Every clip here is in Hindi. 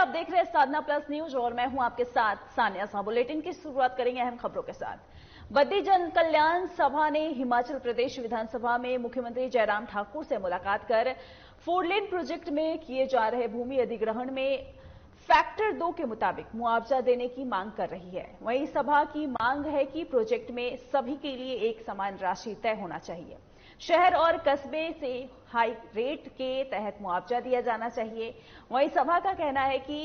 आप देख रहे हैं साधना प्लस न्यूज और मैं हूं आपके साथ सानिया। बुलेटिन की शुरुआत करेंगे अहम खबरों के साथ। बद्दी जन कल्याण सभा ने हिमाचल प्रदेश विधानसभा में मुख्यमंत्री जयराम ठाकुर से मुलाकात कर 4 लेन प्रोजेक्ट में किए जा रहे भूमि अधिग्रहण में फैक्टर 2 के मुताबिक मुआवजा देने की मांग कर रही है। वहीं सभा की मांग है कि प्रोजेक्ट में सभी के लिए एक समान राशि तय होना चाहिए। शहर और कस्बे से हाई रेट के तहत मुआवजा दिया जाना चाहिए। वहीं सभा का कहना है कि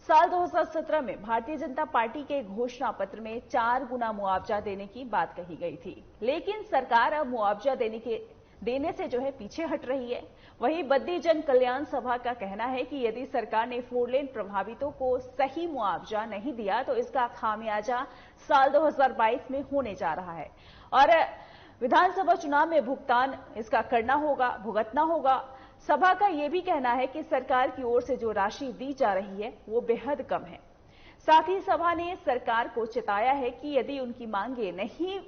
साल 2017 में भारतीय जनता पार्टी के घोषणा पत्र में 4 गुना मुआवजा देने की बात कही गई थी, लेकिन सरकार अब मुआवजा देने से पीछे हट रही है। वहीं बद्दी जन कल्याण सभा का कहना है कि यदि सरकार ने 4 लेन प्रभावितों को सही मुआवजा नहीं दिया तो इसका खामियाजा साल 2022 में होने जा रहा है और विधानसभा चुनाव में भुगतान इसका भुगतना होगा। सभा का यह भी कहना है कि सरकार की ओर से जो राशि दी जा रही है वो बेहद कम है। साथ ही सभा ने सरकार को चेताया है कि यदि उनकी मांगे नहीं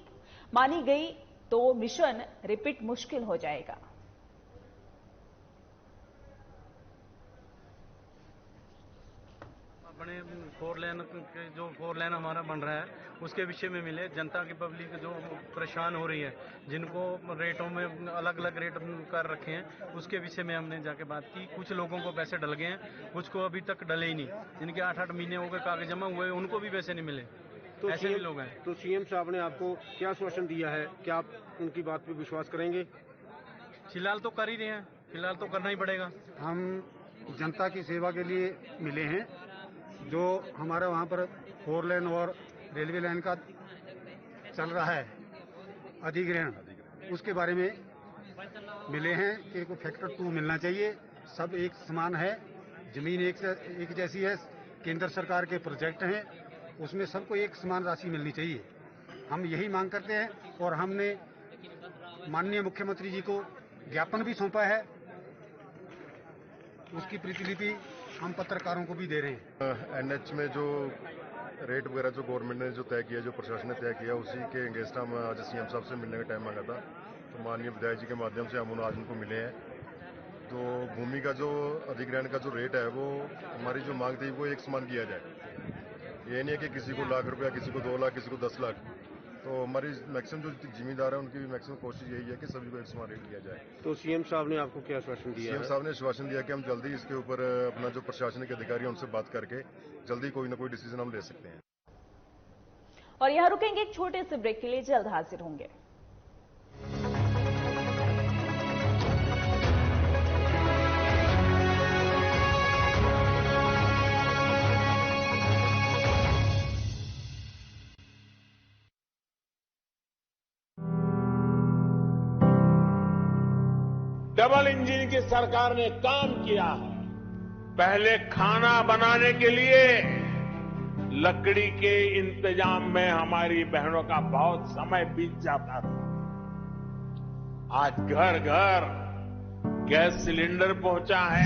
मानी गई तो मिशन रिपीट मुश्किल हो जाएगा। बने 4 लेन हमारा बन रहा है उसके विषय में मिले। जनता की पब्लिक जो परेशान हो रही है, जिनको रेटों में अलग अलग रेट कर रखे हैं, उसके विषय में हमने जाके बात की। कुछ लोगों को पैसे डल गए हैं, कुछ को अभी तक डले ही नहीं। जिनके 8-8 महीने हो गए कागज जमा हुए, उनको भी पैसे नहीं मिले। तो ऐसे भी लोग हैं। तो सीएम साहब ने आपको क्या आश्वासन दिया है? क्या आप उनकी बात पर विश्वास करेंगे? फिलहाल तो कर ही रहे हैं, फिलहाल तो करना ही पड़ेगा। हम जनता की सेवा के लिए मिले हैं। जो हमारा वहाँ पर 4 लेन और रेलवे लाइन का चल रहा है अधिग्रहण, उसके बारे में मिले हैं कि फैक्टर 2 मिलना चाहिए। सब एक समान है, जमीन एक जैसी है, केंद्र सरकार के प्रोजेक्ट हैं, उसमें सबको एक समान राशि मिलनी चाहिए। हम यही मांग करते हैं और हमने माननीय मुख्यमंत्री जी को ज्ञापन भी सौंपा है। उसकी प्रतिलिपि हम पत्रकारों को भी दे रहे हैं। एनएच में जो रेट वगैरह जो गवर्नमेंट ने जो तय किया, जो प्रशासन ने तय किया, उसी के अगेंस्ट हम आज सीएम साहब से मिलने का टाइम मांगा था। तो माननीय विधायक जी के माध्यम से हम आज उनको मिले हैं। तो भूमि का जो अधिग्रहण का जो रेट है वो हमारी जो मांग थी वो एक समान किया जाए। ये नहीं है कि किसी को लाख रुपया, किसी को 2 लाख, किसी को 10 लाख। तो हमारी मैक्सिमम जो जिम्मेदार है उनकी भी मैक्सिमम कोशिश यही है कि सभी को एक समान रेट दिया जाए। तो सीएम साहब ने आपको क्या आश्वासन दिया? सीएम साहब ने आश्वासन दिया कि हम जल्दी इसके ऊपर अपना जो प्रशासनिक अधिकारी है उनसे बात करके जल्दी कोई ना कोई डिसीजन हम ले सकते हैं। और यहां रुकेंगे एक छोटे से ब्रेक के लिए, जल्द हाजिर होंगे। डबल इंजन की सरकार ने काम किया है। पहले खाना बनाने के लिए लकड़ी के इंतजाम में हमारी बहनों का बहुत समय बीत जाता था। आज घर घर गैस सिलेंडर पहुंचा है।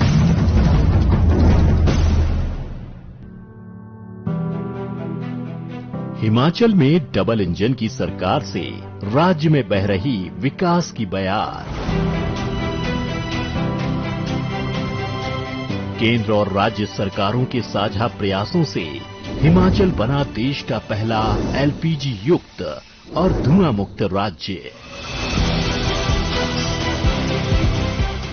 हिमाचल में डबल इंजन की सरकार से राज्य में बह रही विकास की बयार। केंद्र और राज्य सरकारों के साझा प्रयासों से हिमाचल बना देश का पहला एलपीजी युक्त और धुआं मुक्त राज्य।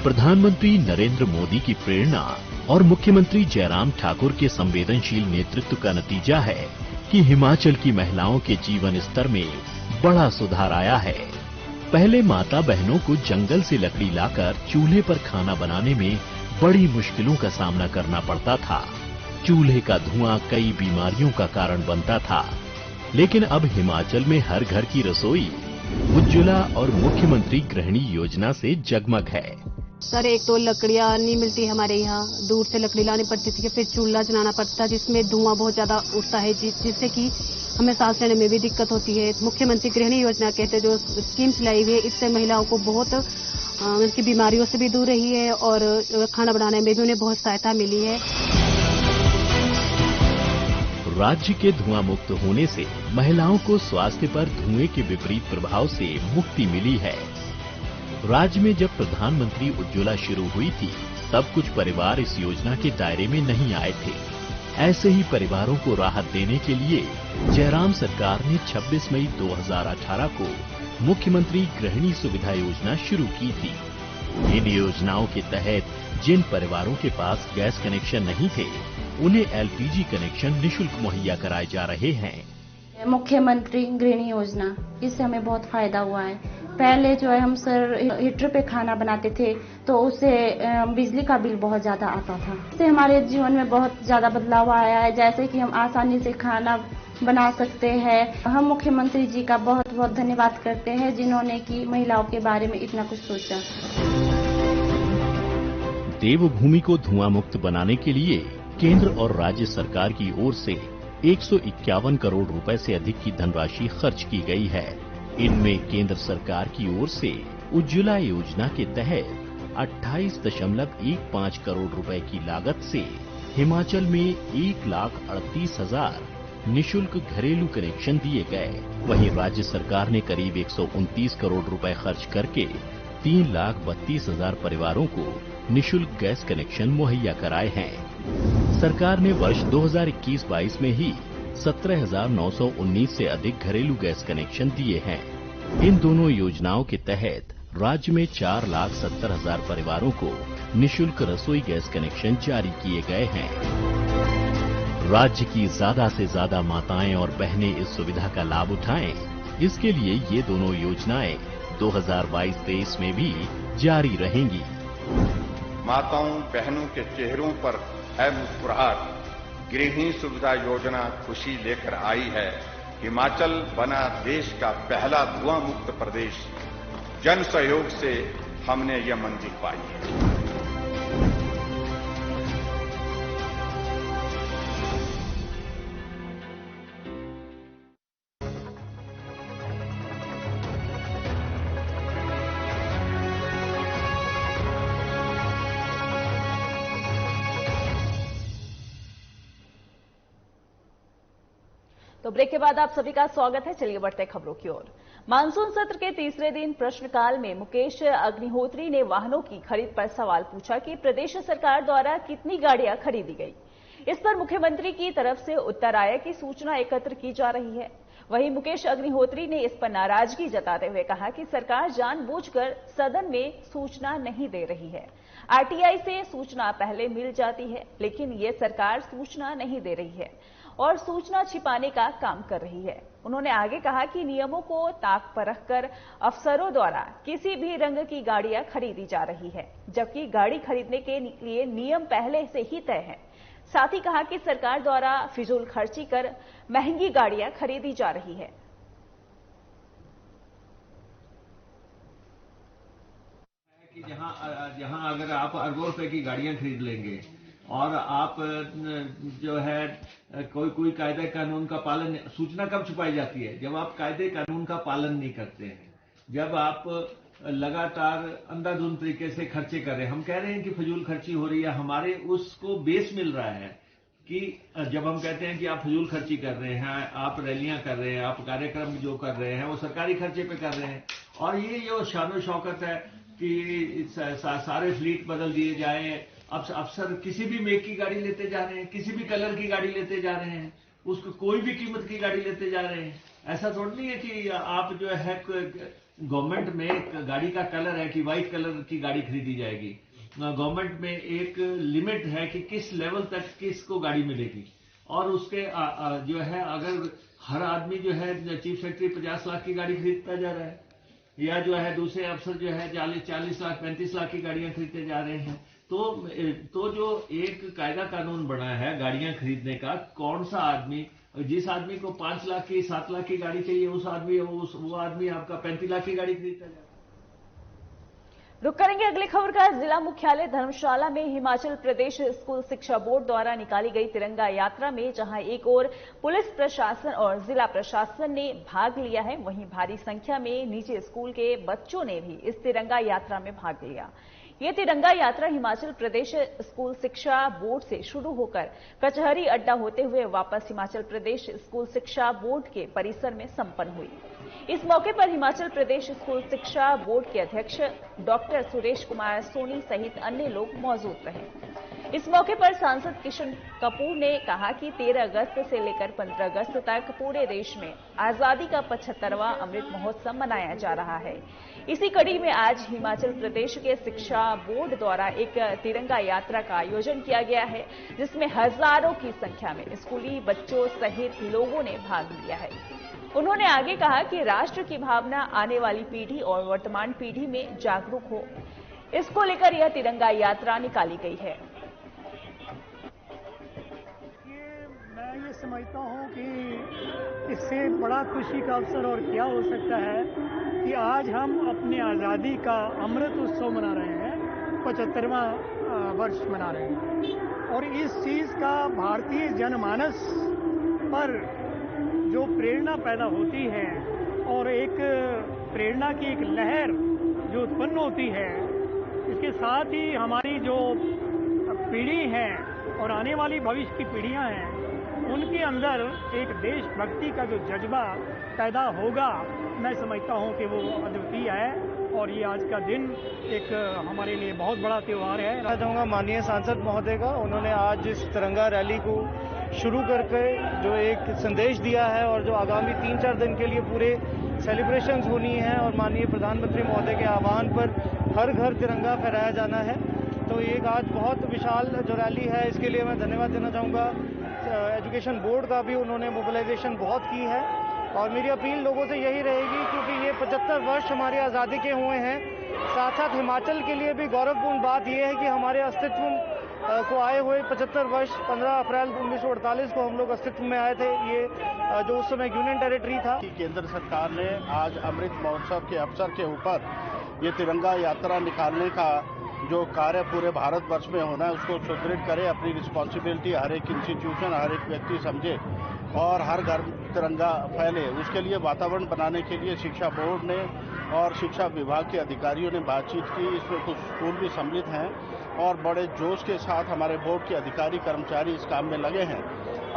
प्रधानमंत्री नरेंद्र मोदी की प्रेरणा और मुख्यमंत्री जयराम ठाकुर के संवेदनशील नेतृत्व का नतीजा है कि हिमाचल की महिलाओं के जीवन स्तर में बड़ा सुधार आया है। पहले माता बहनों को जंगल से लकड़ी लाकर चूल्हे पर खाना बनाने में बड़ी मुश्किलों का सामना करना पड़ता था। चूल्हे का धुआं कई बीमारियों का कारण बनता था, लेकिन अब हिमाचल में हर घर की रसोई उज्ज्वला और मुख्यमंत्री गृहिणी योजना से जगमग है। सर, एक तो लकड़ियां नहीं मिलती हमारे यहाँ, दूर से लकड़ी लानी पड़ती थी, फिर चूल्हा जलाना पड़ता जिसमें धुआं बहुत ज्यादा उठता है, जिससे कि हमें सांस लेने में भी दिक्कत होती है। मुख्यमंत्री गृहिणी योजना कहते जो स्कीम चलाई हुई है, इससे महिलाओं को बहुत उनकी बीमारियों से भी दूर रही है और खाना बनाने में भी उन्हें बहुत सहायता मिली है। राज्य के धुआं मुक्त होने से महिलाओं को स्वास्थ्य पर धुएं के विपरीत प्रभाव से मुक्ति मिली है। राज्य में जब प्रधानमंत्री उज्ज्वला शुरू हुई थी तब कुछ परिवार इस योजना के दायरे में नहीं आए थे। ऐसे ही परिवारों को राहत देने के लिए जयराम सरकार ने 26 मई 2018 को मुख्यमंत्री गृहिणी सुविधा योजना शुरू की थी। इन योजनाओं के तहत जिन परिवारों के पास गैस कनेक्शन नहीं थे, उन्हें एलपीजी कनेक्शन निःशुल्क मुहैया कराए जा रहे हैं। मुख्यमंत्री गृहिणी योजना, इससे हमें बहुत फायदा हुआ है। पहले जो है हम हीटर पे खाना बनाते थे तो उससे बिजली का बिल बहुत ज्यादा आता था। इससे हमारे जीवन में बहुत ज्यादा बदलाव आया है, जैसे कि हम आसानी से खाना बना सकते हैं। हम मुख्यमंत्री जी का बहुत बहुत धन्यवाद करते हैं, जिन्होंने की महिलाओं के बारे में इतना कुछ सोचा। देवभूमि को धुआं मुक्त बनाने के लिए केंद्र और राज्य सरकार की ओर से 151 करोड़ रुपए से अधिक की धनराशि खर्च की गई है। इनमें केंद्र सरकार की ओर से उज्ज्वला योजना के तहत 28.15 करोड़ रुपए की लागत से हिमाचल में 1,38,000 निःशुल्क घरेलू कनेक्शन दिए गए। वहीं राज्य सरकार ने करीब 129 करोड़ रुपए खर्च करके 3,32,000 परिवारों को निःशुल्क गैस कनेक्शन मुहैया कराए हैं। सरकार ने वर्ष 2021-22 में ही 17,919 से अधिक घरेलू गैस कनेक्शन दिए हैं। इन दोनों योजनाओं के तहत राज्य में 4,70,000 परिवारों को निःशुल्क रसोई गैस कनेक्शन जारी किए गए हैं। राज्य की ज्यादा से ज्यादा माताएं और बहनें इस सुविधा का लाभ उठाएं, इसके लिए ये दोनों योजनाएं 2022-23 में भी जारी रहेंगी। माताओं बहनों के चेहरों पर है मुस्कुराहट। गृहिणी सुविधा योजना खुशी लेकर आई है। हिमाचल बना देश का पहला धुआं मुक्त प्रदेश। जन सहयोग से हमने यह मंजिल पाई है। तो ब्रेक के बाद आप सभी का स्वागत है। चलिए बढ़ते खबरों की ओर। मानसून सत्र के तीसरे दिन प्रश्नकाल में मुकेश अग्निहोत्री ने वाहनों की खरीद पर सवाल पूछा कि प्रदेश सरकार द्वारा कितनी गाड़ियां खरीदी गई। इस पर मुख्यमंत्री की तरफ से उत्तर आया कि सूचना एकत्र की जा रही है। वहीं मुकेश अग्निहोत्री ने इस पर नाराजगी जताते हुए कहा कि सरकार जानबूझकर सदन में सूचना नहीं दे रही है। आरटीआई से सूचना पहले मिल जाती है, लेकिन ये सरकार सूचना नहीं दे रही है और सूचना छिपाने का काम कर रही है। उन्होंने आगे कहा कि नियमों को ताक पर रखकर अफसरों द्वारा किसी भी रंग की गाड़ियां खरीदी जा रही है, जबकि गाड़ी खरीदने के लिए नियम पहले से ही तय है। साथ ही कहा कि सरकार द्वारा फिजूल खर्ची कर महंगी गाड़ियां खरीदी जा रही है। जहां अगर आप अरबों रुपए की गाड़ियां खरीद लेंगे और आप जो है कोई कायदे कानून का पालन, सूचना कब छुपाई जाती है? जब आप कायदे कानून का पालन नहीं करते हैं, जब आप लगातार अंधाधुंध तरीके से खर्चे कर रहे हैं। हम कह रहे हैं कि फजूल खर्ची हो रही है, हमारे उसको बेस मिल रहा है कि जब हम कहते हैं कि आप फजूल खर्ची कर रहे हैं, आप रैलियां कर रहे हैं, आप कार्यक्रम जो कर रहे हैं वो सरकारी खर्चे पे कर रहे हैं। और ये जो शानो शौकत है कि सारे फ्लीट बदल दिए जाए, अब अफसर किसी भी मेक की गाड़ी लेते जा रहे हैं, किसी भी कलर की गाड़ी लेते जा रहे हैं, उसको कोई भी कीमत की गाड़ी लेते जा रहे हैं। ऐसा थोड़ा नहीं है कि आप जो है गवर्नमेंट में गाड़ी का कलर है कि व्हाइट कलर की गाड़ी खरीदी जाएगी। गवर्नमेंट में एक लिमिट है कि किस लेवल तक किसको गाड़ी मिलेगी। और उसके जो है अगर हर आदमी जो है चीफ सेक्रेटरी 50 लाख की गाड़ी खरीदता जा रहा है, या जो है दूसरे अफसर जो है 40 लाख 35 लाख की गाड़ियां खरीदते जा रहे हैं, तो जो एक कायदा कानून बना है गाड़ियां खरीदने का, कौन सा आदमी, जिस आदमी को 5 लाख की 7 लाख की गाड़ी चाहिए, वो आदमी आपका 35 लाख की गाड़ी खरीदता जा रहा है। रुक करेंगे अगली खबर का। जिला मुख्यालय धर्मशाला में हिमाचल प्रदेश स्कूल शिक्षा बोर्ड द्वारा निकाली गई तिरंगा यात्रा में जहां एक ओर पुलिस प्रशासन और जिला प्रशासन ने भाग लिया है, वहीं भारी संख्या में निजी स्कूल के बच्चों ने भी इस तिरंगा यात्रा में भाग लिया। ये तिरंगा यात्रा हिमाचल प्रदेश स्कूल शिक्षा बोर्ड से शुरू होकर कचहरी अड्डा होते हुए वापस हिमाचल प्रदेश स्कूल शिक्षा बोर्ड के परिसर में संपन्न हुई। इस मौके पर हिमाचल प्रदेश स्कूल शिक्षा बोर्ड के अध्यक्ष डॉक्टर सुरेश कुमार सोनी सहित अन्य लोग मौजूद रहे। इस मौके पर सांसद किशन कपूर ने कहा कि 13 अगस्त से लेकर 15 अगस्त तक पूरे देश में आजादी का 75वां अमृत महोत्सव मनाया जा रहा है। इसी कड़ी में आज हिमाचल प्रदेश के शिक्षा बोर्ड द्वारा एक तिरंगा यात्रा का आयोजन किया गया है, जिसमें हजारों की संख्या में स्कूली बच्चों सहित लोगों ने भाग लिया है। उन्होंने आगे कहा कि राष्ट्र की भावना आने वाली पीढ़ी और वर्तमान पीढ़ी में जागरूक हो, इसको लेकर यह तिरंगा यात्रा निकाली गई है। मैं ये समझता हूँ कि इससे बड़ा खुशी का अवसर और क्या हो सकता है कि आज हम अपनी आज़ादी का अमृत उत्सव मना रहे हैं, 75वां वर्ष मना रहे हैं। और इस चीज़ का भारतीय जनमानस पर जो प्रेरणा पैदा होती है और एक प्रेरणा की एक लहर जो उत्पन्न होती है, इसके साथ ही हमारी जो पीढ़ी है और आने वाली भविष्य की पीढ़ियां हैं, उनके अंदर एक देशभक्ति का जो जज्बा पैदा होगा, मैं समझता हूं कि वो अद्वितीय है। और ये आज का दिन एक हमारे लिए बहुत बड़ा त्यौहार है। मैं चाहूँगा माननीय सांसद महोदय का, उन्होंने आज इस तिरंगा रैली को शुरू करके जो एक संदेश दिया है और जो आगामी 3-4 दिन के लिए पूरे सेलिब्रेशंस होनी है और माननीय प्रधानमंत्री महोदय के आह्वान पर हर घर तिरंगा फहराया जाना है, तो एक आज बहुत विशाल जो रैली है, इसके लिए मैं धन्यवाद देना चाहूँगा। एजुकेशन बोर्ड का भी उन्होंने मोबिलाइजेशन बहुत की है और मेरी अपील लोगों से यही रहेगी, क्योंकि ये 75 वर्ष हमारी आज़ादी के हुए हैं। साथ साथ हिमाचल के लिए भी गौरवपूर्ण बात यह है कि हमारे अस्तित्व को आए हुए 75 वर्ष, 15 अप्रैल 1948 को हम लोग अस्तित्व में आए थे। ये जो उस समय यूनियन टेरिटरी था। केंद्र सरकार ने आज अमृत महोत्सव के अवसर के ऊपर ये तिरंगा यात्रा निकालने का जो कार्य पूरे भारतवर्ष में होना है, उसको सुदृढ़ करे। अपनी रिस्पॉन्सिबिलिटी हर एक इंस्टीट्यूशन, हर एक व्यक्ति समझे और हर घर तिरंगा फैले। उसके लिए वातावरण बनाने के लिए शिक्षा बोर्ड ने और शिक्षा विभाग के अधिकारियों ने बातचीत की। इसमें कुछ स्कूल भी सम्मिलित हैं और बड़े जोश के साथ हमारे बोर्ड के अधिकारी कर्मचारी इस काम में लगे हैं।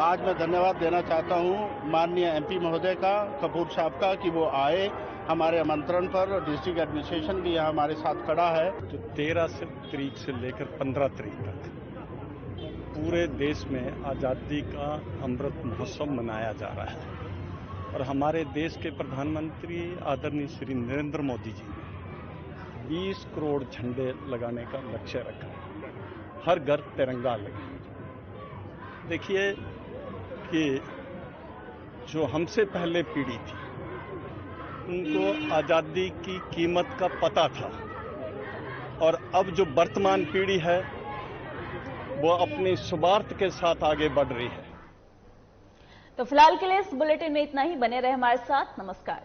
आज मैं धन्यवाद देना चाहता हूं माननीय एमपी महोदय का, कपूर साहब का, कि वो आए हमारे आमंत्रण पर। डिस्ट्रिक्ट एडमिनिस्ट्रेशन भी यहाँ हमारे साथ खड़ा है। जो 13 तारीख से लेकर 15 तारीख तक पूरे देश में आज़ादी का अमृत महोत्सव मनाया जा रहा है और हमारे देश के प्रधानमंत्री आदरणीय श्री नरेंद्र मोदी जी ने 20 करोड़ झंडे लगाने का लक्ष्य रखा है। हर घर तिरंगा लगे। देखिए कि जो हमसे पहले पीढ़ी थी, उनको आज़ादी की कीमत का पता था और अब जो वर्तमान पीढ़ी है वो अपने स्वार्थ के साथ आगे बढ़ रही है। तो फिलहाल के लिए इस बुलेटिन में इतना ही। बने रहे हमारे साथ। नमस्कार।